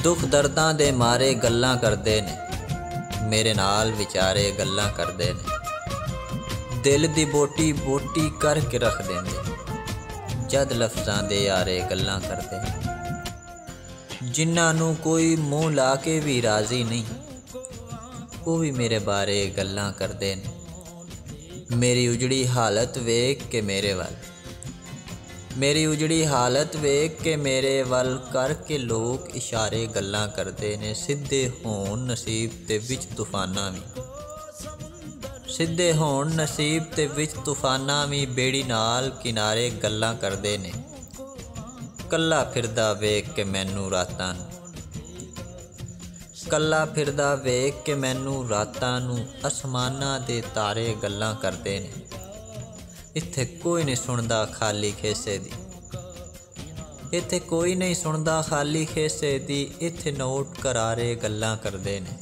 दुख दर्दां दे मारे गल्लां करदे ने, मेरे नाल विचारे गल्लां करदे ने। दिल दी बोटी बोटी करके रख देंदे, जद लफ्ज़ां दे यारे गल्लां करदे ने। जिन्हां नूं कोई मूँह ला के भी राज़ी नहीं, वो भी मेरे बारे गल्लां करदे ने। मेरी उजड़ी हालत वेख के मेरे वल, मेरी उजड़ी हालत वेख के मेरे वल करके लोग इशारे गल्लां करदे ने। सिद्धे होण नसीब ते विच तूफाना भी, सिद्धे होण नसीब ते विच तूफाना भी, बेड़ी नाल किनारे गल्लां करदे ने। कल्ला फिरदा वेख के मैनू रातां नूं, कल्ला फिरदा वेख के मैनू रातां नूं, आसमानां दे तारे गल्लां करदे ने। इत्थे कोई नहीं सुनदा खाली खेसे दी, इत्थे कोई नहीं सुनदा खाली खेसे दी, इत्थे नोट करारे गल्लां करदे ने।